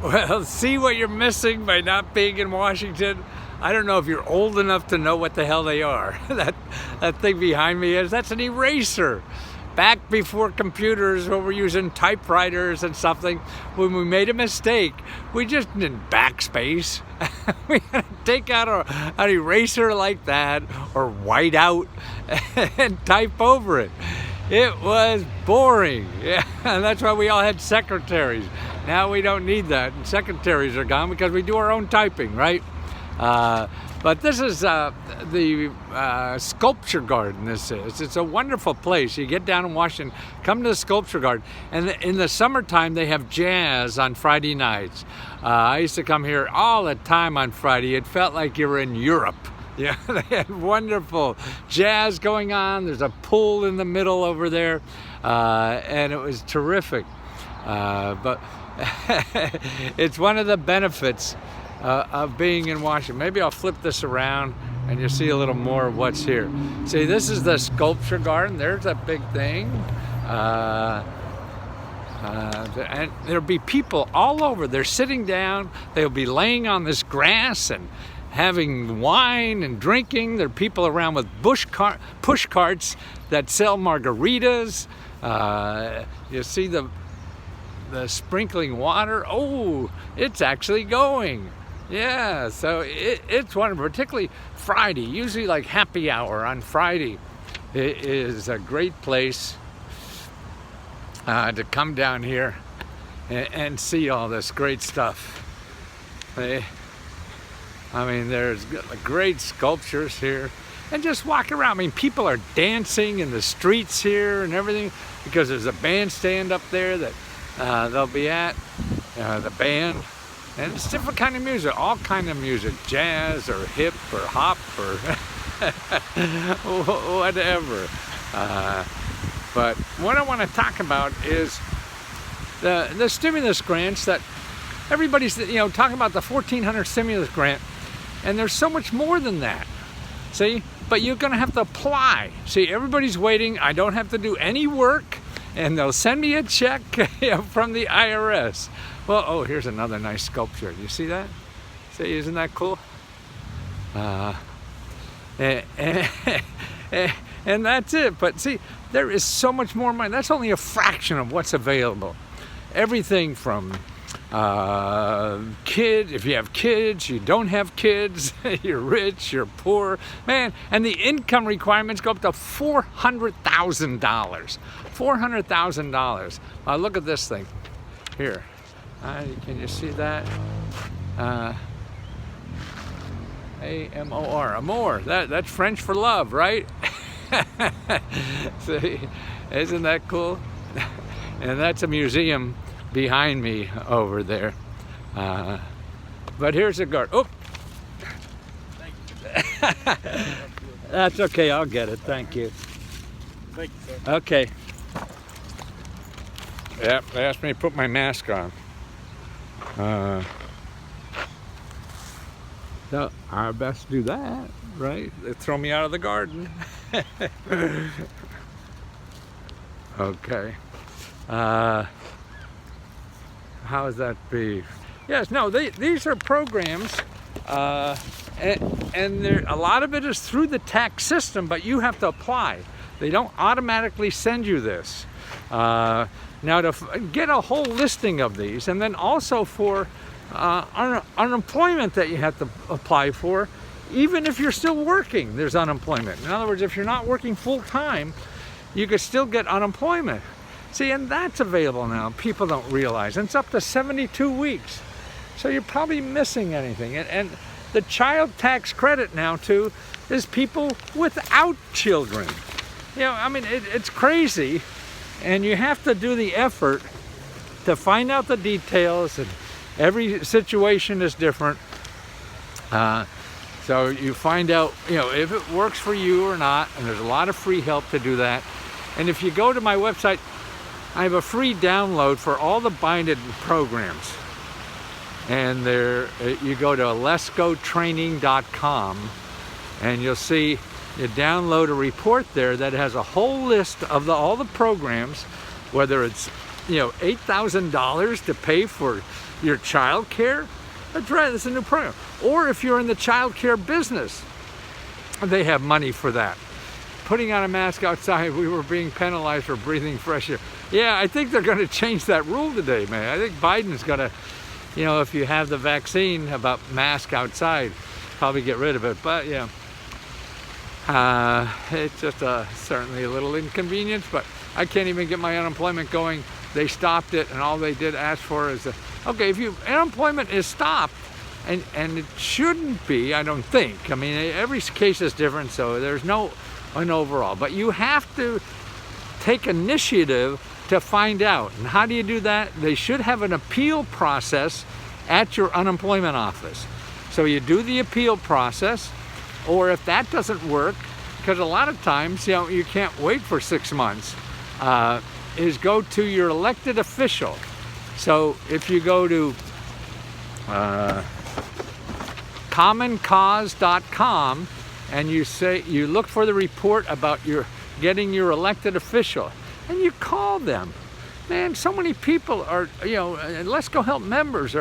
Well, see what you're missing by not being in Washington? I don't know if you're old enough to know what the hell they are. That thing behind me that's an eraser. Back before computers, when we're using typewriters and something, when we made a mistake, we just didn't backspace. We had to take out an eraser like that or white out and type over it. It was boring. Yeah, and that's why we all had secretaries. Now we don't need that. And secretaries are gone because we do our own typing, right? But this is the Sculpture Garden. It's a wonderful place. You get down in Washington, come to the Sculpture Garden, and in the summertime they have jazz on Friday nights. I used to come here all the time on Friday. It felt like you were in Europe. Yeah, they had wonderful jazz going on. There's a pool in the middle over there, and it was terrific. But it's one of the benefits of being in Washington. Maybe I'll flip this around and you'll see a little more of what's here. See, this is the Sculpture Garden. There's a big thing. And there'll be people all over. They're sitting down. They'll be laying on this grass and having wine and drinking. There are people around with push carts that sell margaritas. You see the sprinkling water. Oh, it's actually going. Yeah, so it's wonderful, particularly Friday. Usually like happy hour on Friday. It is a great place to come down here and see all this great stuff. I mean, there's great sculptures here. And just walk around. I mean, people are dancing in the streets here and everything because there's a bandstand up there that they'll be at, the band. And it's different kind of music, all kind of music, jazz or hip or hop or whatever. But what I want to talk about is the stimulus grants that everybody's, talking about the $1,400 stimulus grant, and there's so much more than that. See, but you're going to have to apply. See, everybody's waiting. I don't have to do any work, and they'll send me a check from the IRS. Well, oh, here's another nice sculpture. You see that? See, isn't that cool? And that's it. But see, there is so much more money. That's only a fraction of what's available. Everything from kids, if you have kids, you don't have kids, you're rich, you're poor, man, and the income requirements go up to $400,000. $400,000. Look at this thing here. Can you see that? A-M-O-R, amour. That's French for love, right? See, isn't that cool? And that's a museum behind me over there. But here's a garden. Oh, that's okay. I'll get it. Thank you. Thank you, sir. Okay. Yep, they asked me to put my mask on. So I best do that, right? They throw me out of the garden. Okay. How is that beef? Yes, no, these are programs, and a lot of it is through the tax system, but you have to apply. They don't automatically send you this. Now, to get a whole listing of these, and then also for unemployment that you have to apply for, even if you're still working, there's unemployment. In other words, if you're not working full-time, you could still get unemployment. See, and that's available now. People don't realize. And it's up to 72 weeks. So you're probably missing anything. And the child tax credit now, too, is people without children. I mean, it's crazy. And you have to do the effort to find out the details. And every situation is different. So you find out, if it works for you or not. And there's a lot of free help to do that. And if you go to my website, I have a free download for all the binded programs. And you go to lesgotraining.com and you'll see, you download a report there that has a whole list of all the programs, whether it's $8,000 to pay for your child care, that's right, it's a new program. Or if you're in the child care business, they have money for that. Putting on a mask outside, we were being penalized for breathing fresh air. Yeah, I think they're going to change that rule today, man. I think Biden's going to, if you have the vaccine about mask outside, probably get rid of it. But yeah, it's just certainly a little inconvenience, but I can't even get my unemployment going. They stopped it, and all they did ask for is, okay, if unemployment is stopped, and it shouldn't be, I don't think. I mean, every case is different, so there's no an overall. But you have to take initiative to find out. And how do you do that? They should have an appeal process at your unemployment office. So you do the appeal process, or if that doesn't work, because a lot of times, you can't wait for 6 months, is go to your elected official. So if you go to commoncause.com and you look for the report about getting your elected official, and you call them. Man, so many people are, Let's Go Help members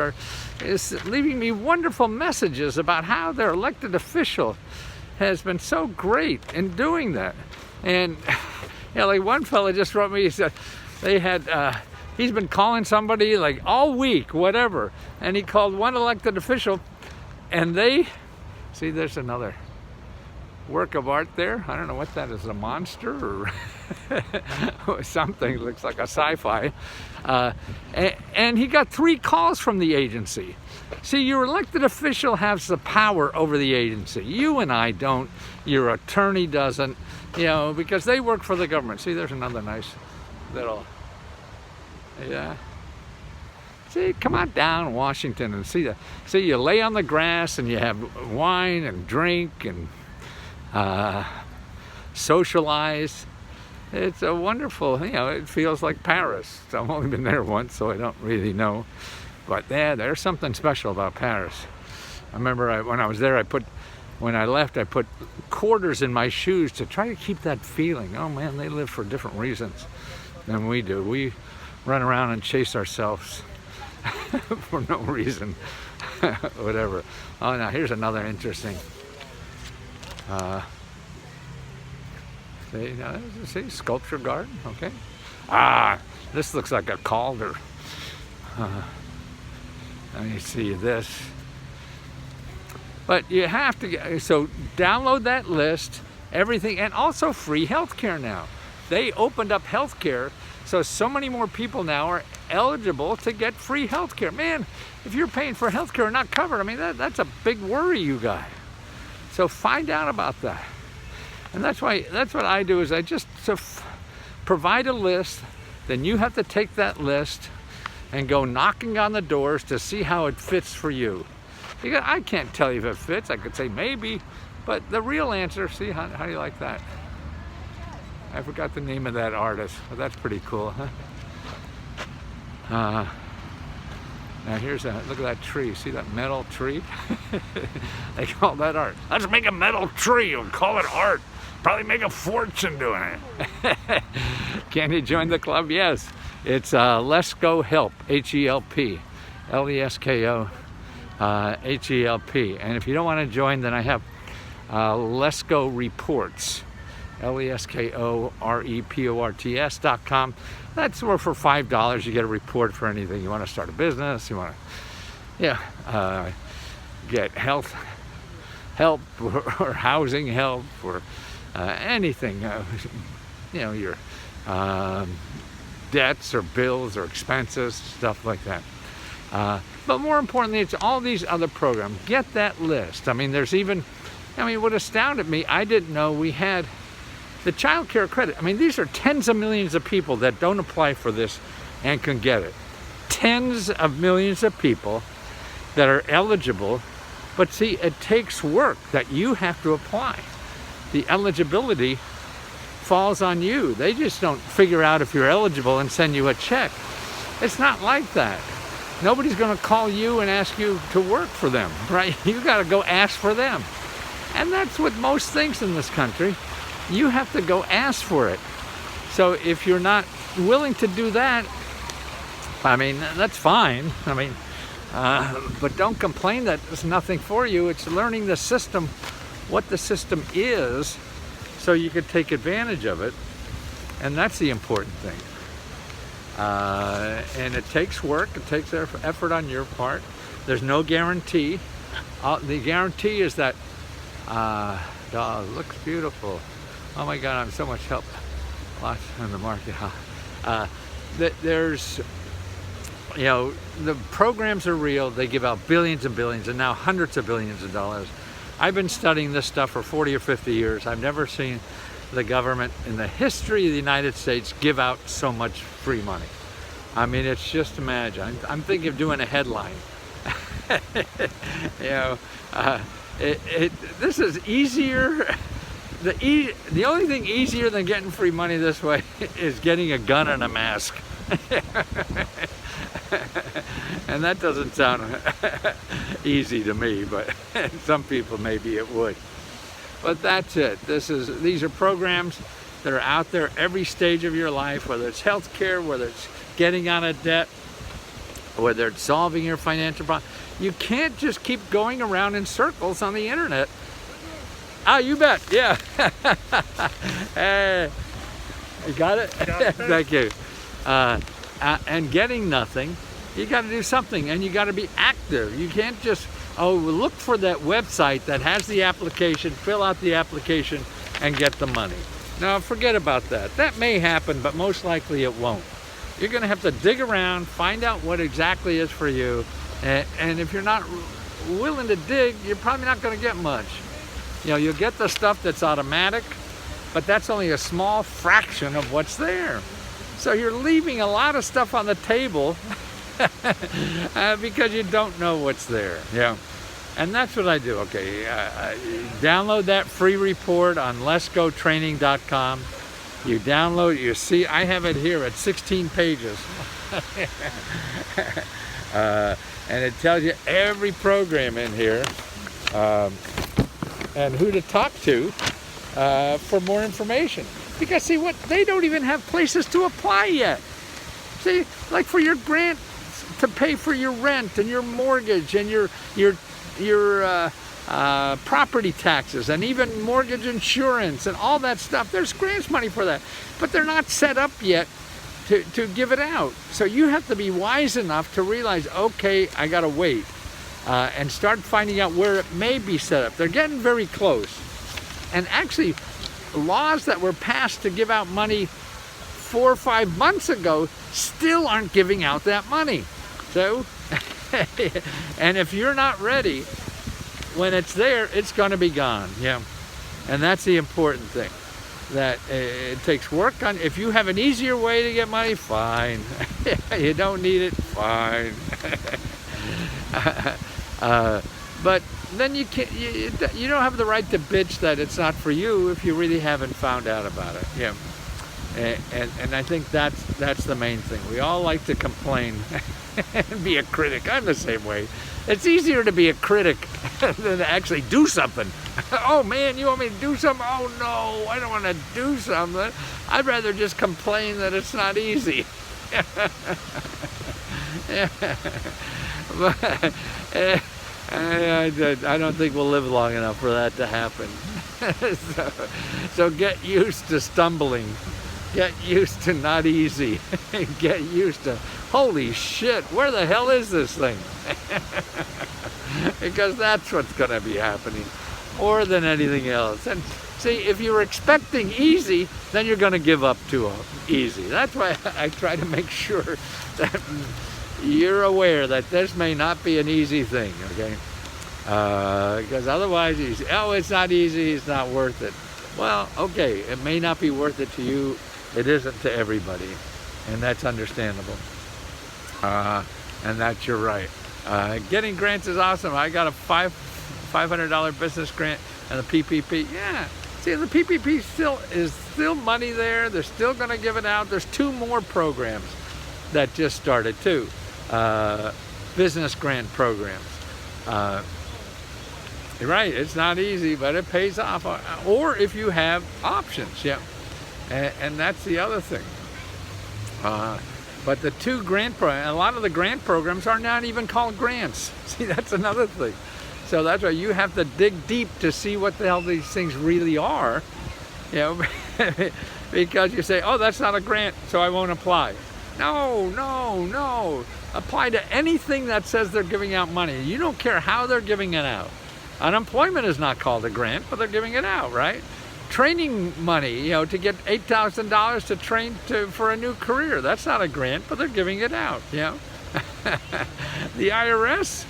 is leaving me wonderful messages about how their elected official has been so great in doing that. And like one fella just wrote me, he said he's been calling somebody like all week, whatever, and he called one elected official, and there's another work of art there. I don't know what that is, a monster or something. It looks like a sci-fi. And he got 3 calls from the agency. See, your elected official has the power over the agency. You and I don't. Your attorney doesn't, because they work for the government. See, there's another nice little, yeah. See, come on down Washington and see you lay on the grass and you have wine and drink and socialize. It's a wonderful, it feels like Paris. I've only been there once, so I don't really know. But yeah, there's something special about Paris. I remember when I was there, when I left, I put quarters in my shoes to try to keep that feeling. Oh man, they live for different reasons than we do. We run around and chase ourselves for no reason, whatever. Oh, now here's another interesting. See, sculpture garden, okay. This looks like a Calder. Let me see this. But you have to download that list, everything, and also free healthcare now. They opened up healthcare, so many more people now are eligible to get free healthcare. Man, if you're paying for healthcare and not covered, I mean, that's a big worry you got. So find out about that. And that's what I do is I just provide a list, then you have to take that list and go knocking on the doors to see how it fits for you. Because I can't tell you if it fits. I could say maybe, but the real answer, see, how do you like that? I forgot the name of that artist, but that's pretty cool, huh? Now look at that tree. See that metal tree? They call that art. Let's make a metal tree and call it art. Probably make a fortune doing it. Can you join the club? Yes. It's Let's Go Help, H-E-L-P, L-E-S-K-O, H-E-L-P. And if you don't want to join, then I have Let's Go Reports, LESKOREPORTS.com. That's where for $5 you get a report for anything. You want to start a business, you want to get health help or housing help or anything, your debts or bills or expenses, stuff like that. But more importantly, it's all these other programs. Get that list. I mean, what astounded me, I didn't know we had the child care credit. I mean, these are tens of millions of people that don't apply for this and can get it. Tens of millions of people that are eligible, but see, it takes work that you have to apply. The eligibility falls on you. They just don't figure out if you're eligible and send you a check. It's not like that. Nobody's going to call you and ask you to work for them, right? You got to go ask for them. And that's with most things in this country. You have to go ask for it. So if you're not willing to do that, I mean, that's fine. I mean, but don't complain that there's nothing for you. It's learning the system, what the system is, so you can take advantage of it. And that's the important thing. And it takes work, it takes effort on your part. There's no guarantee. The guarantee is that, oh, it looks beautiful. Oh my God, I'm so much help. Lots in the market. There's, you know, the programs are real. They give out billions and billions, and now hundreds of billions of dollars. I've been studying this stuff for 40 or 50 years. I've never seen the government in the history of the United States give out so much free money. I mean, it's just imagine. I'm thinking of doing a headline. You know, this is easier. The only thing easier than getting free money this way is getting a gun and a mask. And that doesn't sound easy to me, but some people maybe it would. But that's it. These are programs that are out there every stage of your life, whether it's healthcare, whether it's getting out of debt, whether it's solving your financial problem. You can't just keep going around in circles on the internet. Oh, you bet. Yeah. Hey, you got it? Thank you. And getting nothing, you got to do something, and you got to be active. You can't just, look for that website that has the application, fill out the application, and get the money. Now, forget about that. That may happen, but most likely it won't. You're going to have to dig around, find out what exactly is for you, and if you're not willing to dig, you're probably not going to get much. You know, you'll get the stuff that's automatic, but that's only a small fraction of what's there. So you're leaving a lot of stuff on the table because you don't know what's there. Yeah. And that's what I do. Okay, download that free report on letsgotraining.com. You download, you see, I have it here at 16 pages. And it tells you every program in here and who to talk to for more information. Because see what, they don't even have places to apply yet. See, like for your grant to pay for your rent and your mortgage and your property taxes and even mortgage insurance and all that stuff. There's grants money for that, but they're not set up yet to give it out. So you have to be wise enough to realize, okay, I gotta wait and start finding out where it may be set up. They're getting very close. And actually, laws that were passed to give out money 4 or 5 months ago still aren't giving out that money. So, and if you're not ready, when it's there, it's going to be gone. Yeah, and that's the important thing. That it takes work on. If you have an easier way to get money, fine. You don't need it, fine. But then you can't. You don't have the right to bitch that it's not for you if you really haven't found out about it. Yeah, and I think that's the main thing. We all like to complain and be a critic. I'm the same way. It's easier to be a critic than to actually do something. Oh man, you want me to do something? Oh no, I don't want to do something. I'd rather just complain that it's not easy. But, I don't think we'll live long enough for that to happen. So get used to stumbling. Get used to not easy. Get used to, holy shit, where the hell is this thing? Because that's what's going to be happening more than anything else. And see, if you're expecting easy, then you're going to give up too easy. That's why I try to make sure that you're aware that this may not be an easy thing, okay? Because otherwise, you say, oh, it's not easy, it's not worth it. Well, okay, it may not be worth it to you. It isn't to everybody, and that's understandable. And that's your right. Getting grants is awesome. I got a $500 business grant and the PPP. Yeah, see, the PPP is still money there. They're still going to give it out. There's 2 more programs that just started too. Business grant programs. You're right, it's not easy, but it pays off. Or if you have options, yeah. And that's the other thing. But the two grant programs, a lot of the grant programs are not even called grants. See, that's another thing. So that's why you have to dig deep to see what the hell these things really are, you know, because you say, oh, that's not a grant, so I won't apply. No, no, no. Apply to anything that says they're giving out money. You don't care how they're giving it out. Unemployment is not called a grant, but they're giving it out, right? Training money, you know, to get $8,000 to train for a new career. That's not a grant, but they're giving it out, you know. The IRS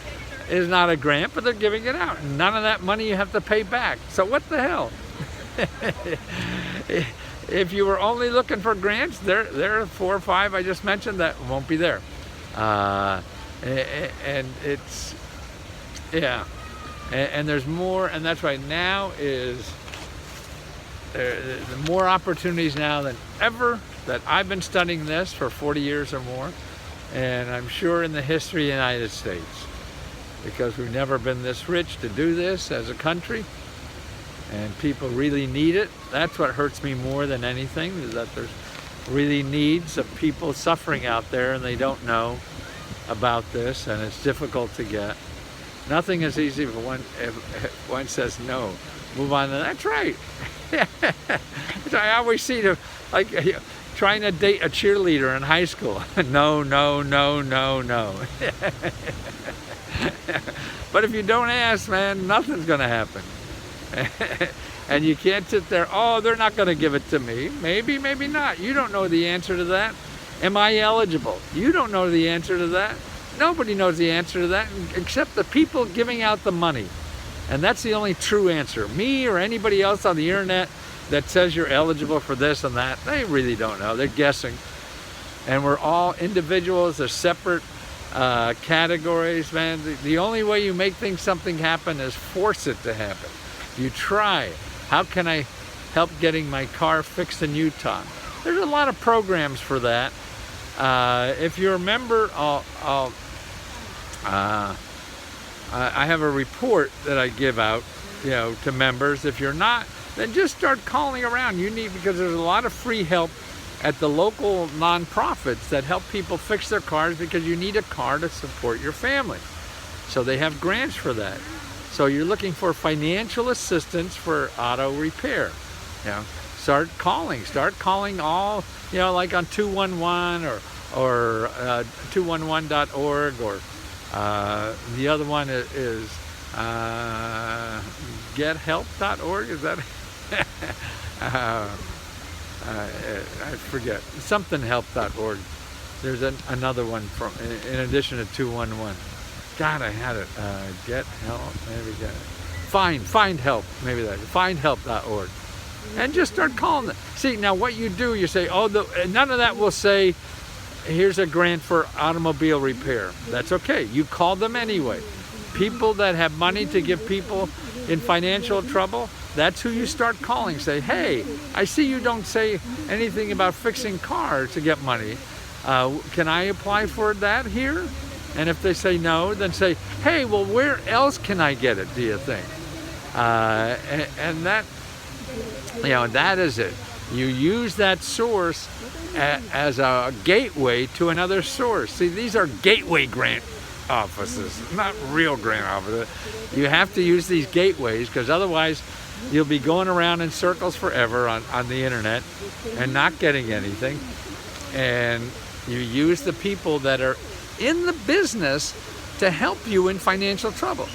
is not a grant, but they're giving it out. None of that money you have to pay back. So what the hell? If you were only looking for grants, there are 4 or 5 I just mentioned that won't be there. And it's, yeah. And there's more, and that's why now is the more opportunities now than ever that I've been studying this for 40 years or more, and I'm sure in the history of the United States, because we've never been this rich to do this as a country, and people really need it. That's what hurts me more than anything, is that there's really needs of people suffering out there and they don't know about this, and it's difficult to get. Nothing is easy if one says no. Move on to that's right. I always see them like trying to date a cheerleader in high school. No, no, no, no, no. But if you don't ask, man, nothing's gonna happen. And you can't sit there, oh, they're not gonna give it to me. Maybe, maybe not. You don't know the answer to that. Am I eligible? You don't know the answer to that. Nobody knows the answer to that except the people giving out the money. And that's the only true answer. Me or anybody else on the internet that says you're eligible for this and that, they really don't know. They're guessing. And we're all individuals, they're separate categories, man. The only way you make something happen is force it to happen. You try. How can I help getting my car fixed in Utah? There's a lot of programs for that. If you're a member, I have a report that I give out, you know, to members. If you're not, then just start calling around. You need, because there's a lot of free help at the local nonprofits that help people fix their cars, because you need a car to support your family. So they have grants for that. So you're looking for financial assistance for auto repair. You know, start calling all, you know, like on 211 or 211.org, or the other one is gethelp.org. Is that? I forget. Somethinghelp.org. There's another one from in addition to 211. God, I had it. Get help. Maybe get it. Find help. Maybe that. Findhelp.org. And just start calling them. See, now what you do, you say, oh, none of that will say, here's a grant for automobile repair. That's okay. You call them anyway. People that have money to give people in financial trouble, that's who you start calling. Say, hey, I see you don't say anything about fixing cars to get money. Can I apply for that here? And if they say no, then say, hey, well, where else can I get it, do you think? And that, you know, that is it. You use that source as a gateway to another source. See, these are gateway grant offices, not real grant offices. You have to use these gateways, because otherwise you'll be going around in circles forever on the internet and not getting anything. And you use the people that are in the business to help you in financial trouble.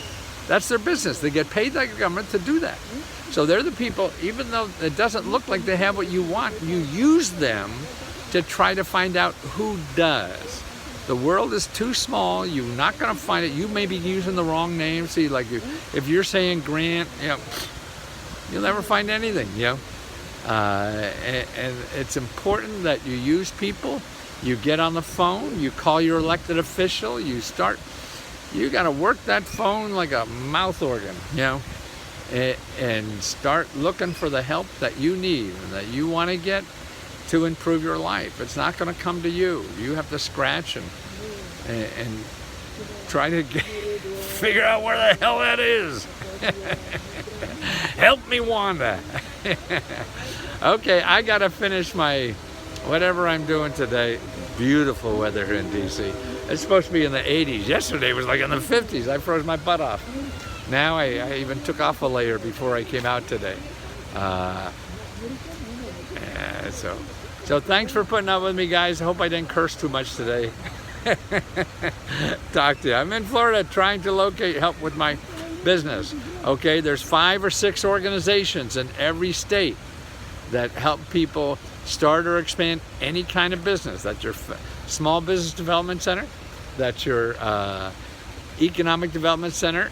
That's their business. They get paid by the government to do that. So they're the people, even though it doesn't look like they have what you want, you use them to try to find out who does. The world is too small. You're not going to find it. You may be using the wrong name. See, like if you're saying grant, you know, you'll never find anything, you know. And it's important that you use people. You get on the phone, you call your elected official, you got to work that phone like a mouth organ, you know, and start looking for the help that you need and that you want to get to improve your life. It's not going to come to you. You have to scratch and try to figure out where the hell that is. Help me, Wanda. Okay, I got to finish my whatever I'm doing today. beautiful weather here in DC. It's supposed to be in the 80s. Yesterday was like in the 50s. I froze my butt off. Now I even took off a layer before I came out today. And so thanks for putting up with me, guys. I hope I didn't curse too much today. Talk to you. I'm in Florida trying to locate help with my business. Okay, there's 5 or 6 organizations in every state that help people start or expand any kind of business. That's your small business development center. That's your economic development center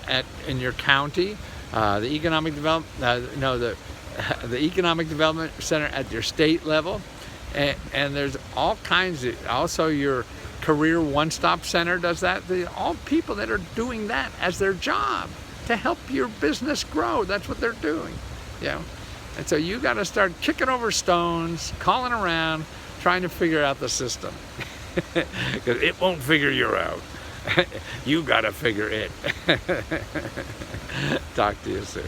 in your county. The economic development the economic development center at your state level, and there's all kinds of, also your career one-stop center does that. All people that are doing that as their job to help your business grow. That's what they're doing, you know. And so you got to start kicking over stones, calling around, trying to figure out the system, because it won't figure you out. You got to figure it. Talk to you soon.